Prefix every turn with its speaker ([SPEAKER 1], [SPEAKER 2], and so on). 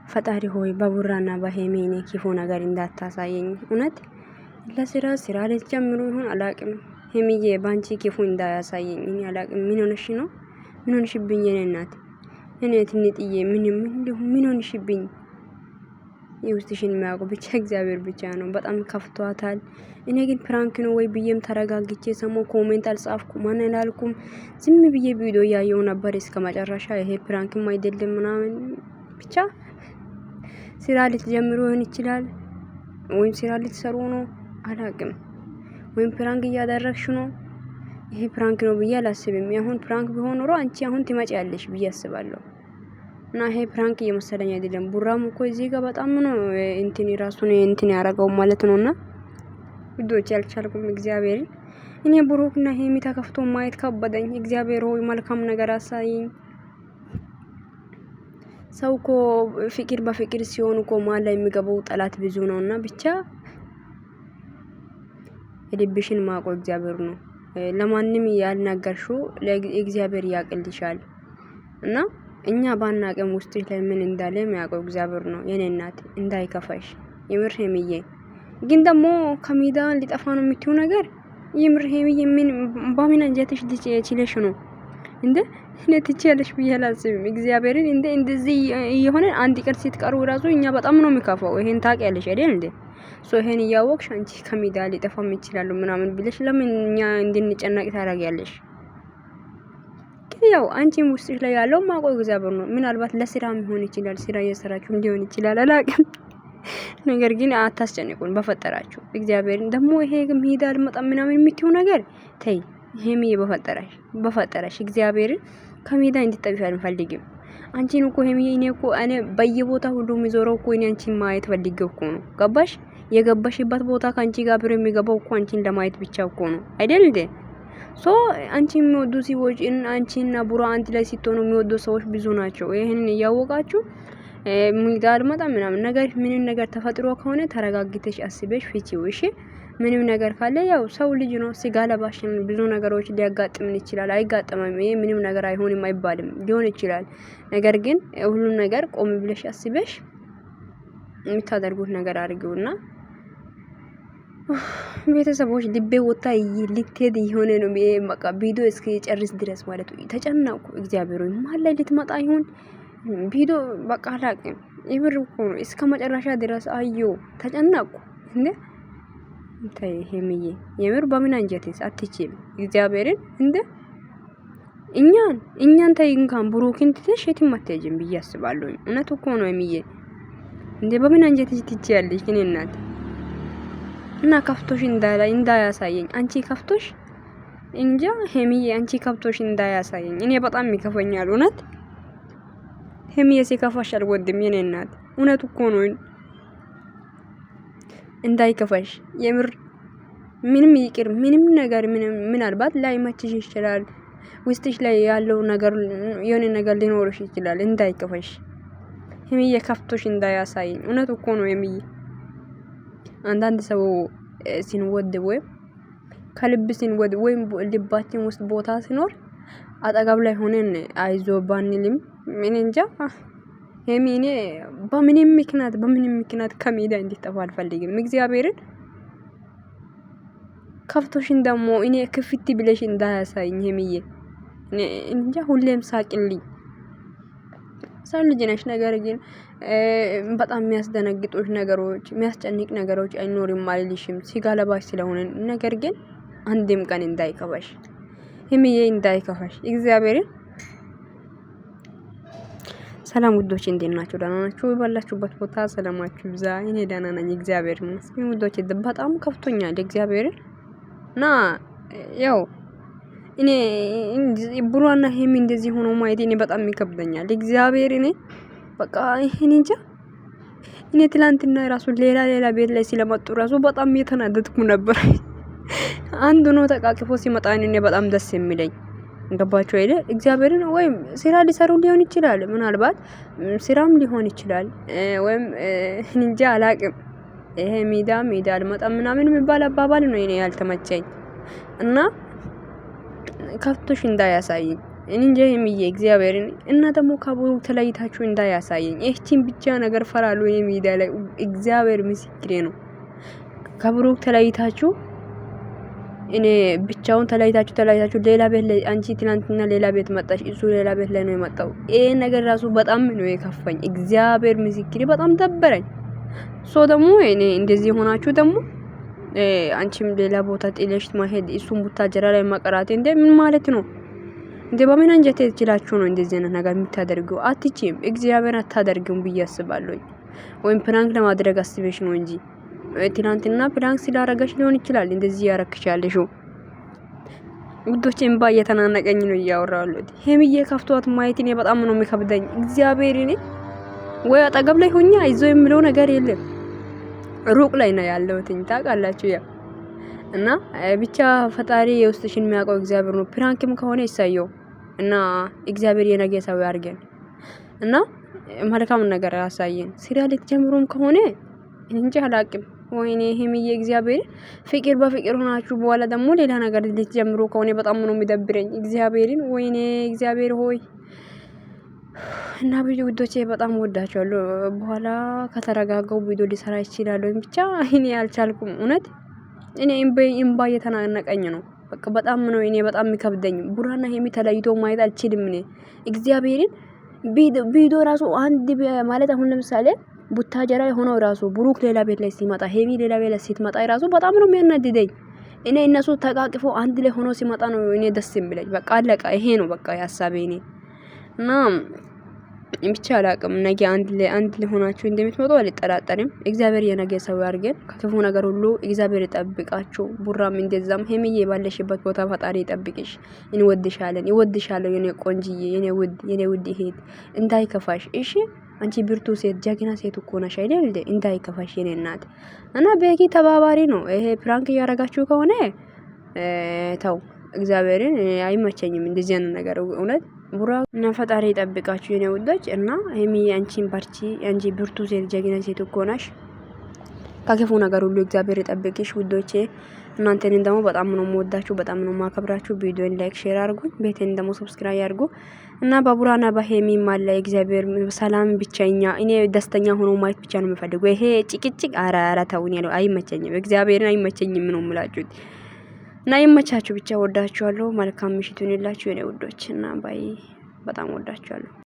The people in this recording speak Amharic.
[SPEAKER 1] ፈጣሪ ሆይ በቡራና በሄሜኔ ክፉ ነገር እንዳታሳየኝ። እውነት ስራ ልትጀምሩ ይሁን አላቅም። ሄሚዬ ባንቺ ክፉ እንዳያሳየኝ። እኔ አላቅም። ምን ሆነሽ ነው? ምን ሆነሽብኝ? የኔ እናት እኔ ትንጥዬ ምን ሆነሽብኝ? የውስጥሽን የሚያውቁ ብቻ እግዚአብሔር ብቻ ነው። በጣም ከፍቷታል። እኔ ግን ፕራንክ ነው ወይ ብዬም ተረጋግቼ ሰሞ ኮሜንት አልጻፍኩም ማን አላልኩም። ዝም ብዬ ቪዲዮ ያየው ነበር እስከ መጨረሻ። ይሄ ፕራንክም አይደለም ምናምን ብቻ ስራ ልትጀምሩ ይሆን ይችላል፣ ወይም ስራ ልትሰሩ ነው አላቅም፣ ወይም ፕራንክ እያደረግሽ ነው። ይሄ ፕራንክ ነው ብዬ አላስብም። አሁን ፕራንክ ቢሆን ኖሮ አንቺ አሁን ትመጪያለሽ ብዬ አስባለሁ። እና ይሄ ፕራንክ እየመሰለኝ አይደለም። ቡራም እኮ እዚህ ጋር በጣም ነው እንትን ራሱን እንትን ያረጋው ማለት ነውና ውዶች ያልቻልኩም እግዚአብሔርን እኔ ብሩክና ሄሚ ተከፍቶ ማየት ከበደኝ። እግዚአብሔር ሆይ መልካም ነገር አሳየኝ። ሰው እኮ ፍቅር በፍቅር ሲሆን እኮ ማን ላይ የሚገባው ጠላት ብዙ ነውና ብቻ ልብሽን ማቆ እግዚአብሔር ነው። ለማንም ያልናገርሽው ለእግዚአብሔር ያቅልሻል። እና እኛ ባናቀም ውስጥሽ ላይ ምን እንዳለ የሚያውቀው እግዚአብሔር ነው። የኔ እናት እንዳይከፋሽ የምር ሄሚዬ። ግን ደግሞ ከሜዳ ሊጠፋ ነው የምትዩ ነገር የምር ሄሚዬ ምን በምን አንጀትሽ ችለሽ ነው እንዴ? እኔ ትችያለሽ ብዬ አላስብም። እግዚአብሔርን እንደዚህ የሆነ አንድ ቀን ሲትቀሩ ራሱ እኛ በጣም ነው የሚከፋው። ይሄን ታውቂያለሽ አይደል እንዴ? ይሄን እያወቅሽ አንቺ ከሜዳ ሊጠፋም ይችላል ምናምን ብለሽ ለምን እኛ እንድንጨነቅ ታደርጊያለሽ? ያው አንቺም ውስጥሽ ላይ ያለው ማቆይ እግዚአብሔር ነው። ምናልባት ለስራም ሊሆን ይችላል፣ ስራ እየሰራችሁ ሊሆን ይችላል አላውቅም። ነገር ግን አታስጨንቁን በፈጠራችሁ እግዚአብሔርን። ደግሞ ይሄ ሜዳ አልመጣም ምናምን የምትይው ነገር ተይ ሄሚ፣ በፈጠረሽ እግዚአብሔርን ከሜዳ እንድትጠፊ አልፈልግም። አንቺን እኮ ሄሚ እኔ በየቦታ ሁሉ የሚዞረው እኮ እኔ አንቺን ማየት ፈልጌው እኮ ነው። ገባሽ? የገባሽበት ቦታ ካንቺ ጋር ብር የሚገባው እኮ አንቺን ለማየት ብቻ እኮ ነው አይደል እንዴ? አንቺ የሚወዱ ሰዎች አንቺና ቡራ አንድ ላይ ሲሆኑ የሚወዱ ሰዎች ብዙ ናቸው። ይሄንን እያወቃችሁ ሜዳ አልመጣም ምናምን ነገር ምንም ነገር ተፈጥሮ ከሆነ ተረጋግተሽ አስበሽ ፍቺው። እሺ ምንም ነገር ካለ ያው ሰው ልጅ ነው፣ ስጋ ለባሽ ነው። ብዙ ነገሮች ሊያጋጥምን ይችላል። አይጋጠምም፣ ይሄ ምንም ነገር አይሆንም አይባልም፣ ሊሆን ይችላል። ነገር ግን ሁሉም ነገር ቆም ብለሽ አስበሽ የምታደርጉት ነገር አድርጉና ቤተሰቦች ልቤ ወጣ ልትሄድ የሆነ ነው። በቃ ቪዲዮ እስከ ጨርስ ድረስ ማለት ነው ተጨናቁ። እግዚአብሔር ሆይ ማን ላይ ልትመጣ ይሁን ቪዲዮ በቃ አላቅም። የምር እኮ ነው እስከ መጨረሻ ድረስ አዩ ተጨናቁ። እንዴ ታይ ሄሚዬ የምር በምን አንጀትስ አትችም እግዚአብሔርን እንዴ እኛን ታይ እንኳን ብሩክን ትተሽ የትም አትሄጂም ብዬ አስባለሁ። እውነት እኮ ነው ሄሚዬ። እንዴ በምን አንጀትሽ ትችያለሽ? እኔ እናት እና ከፍቶሽ እንዳያሳየኝ አንቺ ከፍቶሽ እንጃ ሄሚዬ፣ አንቺ ከፍቶሽ እንዳያሳየኝ። እኔ በጣም ይከፈኛል እውነት ሄሚዬ። ሲከፋሽ አልወድም የኔ እናት። እውነት እኮ ነው እንዳይከፋሽ የምር። ምንም ይቅር ምንም ነገር ምናልባት ላይመችሽ ይችላል። ውስጥሽ ላይ ያለው ነገር የሆነ ነገር ሊኖርሽ ይችላል። እንዳይከፋሽ ሄሚዬ፣ ከፍቶሽ እንዳያሳየኝ። እውነት እኮ ነው ሄሚዬ። አንዳንድ ሰው ሲንወድ ወይም ከልብ ሲንወድ ወይም ልባችን ውስጥ ቦታ ሲኖር አጠገብ ላይ ሆነን አይዞ ባንልም ምን እንጃ ሄሚ፣ እኔ በምንም ምክንያት ከሜዳ እንድትጠፋ አልፈልግም። እግዚአብሔርን ከፍቶሽን ደግሞ እኔ ክፍት ብለሽ እንዳያሳይኝ ሄሚዬ። እንጃ ሁሌም ሳቅልኝ ሰው ልጅ ነሽ። ነገር ግን በጣም የሚያስደነግጦች ነገሮች፣ የሚያስጨንቅ ነገሮች አይኖርም አልልሽም ስጋ ለባሽ ስለሆነ። ነገር ግን አንድም ቀን እንዳይከፋሽ ሄሚዬ፣ እንዳይከፋሽ እግዚአብሔርን። ሰላም ውዶች፣ እንዴት ናችሁ? ደህና ናችሁ? ባላችሁበት ቦታ ሰላማችሁ ይብዛ። እኔ ደህና ነኝ እግዚአብሔር ይመስገን። ውዶች በጣም ከፍቶኛል እግዚአብሔርን እና ያው እኔ ቡራና ሄሚ እንደዚህ ሆኖ ማየት እኔ በጣም ይከብደኛል እግዚአብሔር። እኔ በቃ ይሄን እንጃ። እኔ ትላንትና ራሱ ሌላ ቤት ላይ ስለመጡ ራሱ በጣም እየተናደድኩ ነበር። አንዱ ነው ተቃቅፎ ሲመጣ እኔ በጣም ደስ የሚለኝ ገባችሁ አይደል? እግዚአብሔርን ወይም ስራ ሊሰሩ ሊሆን ይችላል፣ ምናልባት ስራም ሊሆን ይችላል፣ ወይም እንጃ አላቅም። ይሄ ሜዳ አልመጣም ምናምን የሚባል አባባል ነው እኔ ያልተመቸኝ። እና ከፍቶሽ እንዳያሳይ እንጂ የሚዬ እግዚአብሔርን እና ደግሞ ከብሩክ ተለይታችሁ እንዳያሳየኝ እቺን ብቻ ነገር ፈራሉ። የሚዲያ ላይ እግዚአብሔር ምስክሬ ነው። ከብሩክ ተለይታችሁ እኔ ብቻውን ተለያይታችሁ ሌላ ቤት ላይ አንቺ ትናንትና ሌላ ቤት መጣሽ፣ እሱ ሌላ ቤት ላይ ነው የመጣው። ይሄ ነገር ራሱ በጣም ነው የከፋኝ። እግዚአብሔር ምስክሬ በጣም ደበረኝ። ሶ ደግሞ እኔ እንደዚህ ሆናችሁ ደግሞ አንቺም ሌላ ቦታ ጥለሽ ማሄድ እሱም ቡታጀራ ላይ መቀራት እንደ ምን ማለት ነው እንደ በምን አንጀት ትችላችሁ ነው እንደዚህ አይነት ነገር የምታደርገው? አትችም። እግዚአብሔር አታደርግም ብዬ አስባለሁ። ወይም ፕራንክ ለማድረግ አስበሽ ነው እንጂ ትናንትና ፕራንክ ስላረጋሽ ሊሆን ይችላል እንደዚህ ያረክሻለሽ። ውዶቼ እምባ እየተናነቀኝ ነው እያወራሁት። ሄምዬ ከፍቷት ማየት እኔ በጣም ነው የሚከብደኝ። እግዚአብሔር እኔ ወይ አጠገብ ላይ ሆኛ አይዞ የምለው ነገር የለም። ሩቅ ላይ ነው ያለሁት ታውቃላችሁ። ያ እና ብቻ ፈጣሪ የውስጥሽን የሚያውቀው እግዚአብሔር ነው። ፕራንክም ከሆነ ይሳየው እና እግዚአብሔር የነገ ሰው ያርገን እና መልካም ነገር ያሳየን። ሲሪያ ልትጀምሩም ከሆነ እንጂ አላቅም። ወይኔ ሄምዬ እግዚአብሔር ፍቅር በፍቅር ሆናችሁ በኋላ ደግሞ ሌላ ነገር ልትጀምሩ ከሆነ በጣም ነው የሚደብረኝ። እግዚአብሔርን ወይኔ እግዚአብሔር ሆይ እና ብዙ ውዶቼ በጣም ወዳቸዋለሁ። በኋላ ከተረጋጋው ቪዲዮ ሊሰራ ይችላል። ብቻ እኔ አልቻልኩም። እውነት እኔ እምባ እየተናነቀኝ ነው። በቃ በጣም ነው እኔ በጣም የሚከብደኝ። ቡራና ሄሚ ተለይቶ ማየት አልችልም። እኔ እግዚአብሔርን ቪዲዮ ራሱ አንድ ማለት አሁን ለምሳሌ ቡታጀራ ሆነው ራሱ ብሩክ ሌላ ቤት ላይ ሲመጣ ሄሚ ሌላ ቤት ላይ ስትመጣ ራሱ በጣም ነው የሚያናድደኝ። እኔ እነሱ ተቃቅፎ አንድ ላይ ሆኖ ሲመጣ ነው እኔ ደስ የሚለኝ። በቃ አለቃ ይሄ ነው በቃ ያሳቤ እኔ እና ብቻ አላቅም። ነገ አንድ ላይ ሆናችሁ እንደምትመጡ አልጠራጠርም። እግዚአብሔር የነገ ሰው ያርገን። ከክፉ ነገር ሁሉ እግዚአብሔር ይጠብቃችሁ። ቡራም እንደዛም ሄምዬ ባለሽበት ቦታ ፈጣሪ ይጠብቅሽ። እንወድሻለን፣ ይወድሻለሁ የኔ ቆንጂዬ፣ የኔ ውድ እህት እንዳይከፋሽ እሺ። አንቺ ብርቱ ሴት ጀግና ሴት እኮ ነሽ አይደል? እንዳይከፋሽ የኔ እናት እና ቤኪ ተባባሪ ነው። ይሄ ፕራንክ እያረጋችሁ ከሆነ ተው። እግዚአብሔርን አይመቸኝም እንደዚህ አይነት ነገር እውነት። ቡራ እና ፈጣሪ ይጠብቃችሁ የኔ ውዶች እና ሄሚ አንቺን ባርቺ። አንቺ ብርቱ ሴት ጀግና ሴት እኮ ነሽ። ከክፉ ነገር ሁሉ እግዚአብሔር ይጠብቅሽ ውዶቼ። እናንተን ደግሞ በጣም ነው የምወዳችሁ፣ በጣም ነው የማከብራችሁ። ቪዲዮን ላይክ ሼር አድርጉ፣ ቤቴን ደግሞ ሰብስክራይብ አድርጉ እና በቡራና በሄሚ ማለ እግዚአብሔር ሰላም ብቻኛ እኔ ደስተኛ ሆኖ ማየት ብቻ ነው የምፈልገው። ይሄ ጭቅጭቅ አራ ተውኝ ነው አይመቸኝም። እግዚአብሔርን አይመቸኝም ነው የምላችሁት እና ይመቻችሁ ብቻ። ወዳችኋለሁ። መልካም ምሽት ይሁንላችሁ የኔ ውዶች እና ባይ። በጣም ወዳችኋለሁ።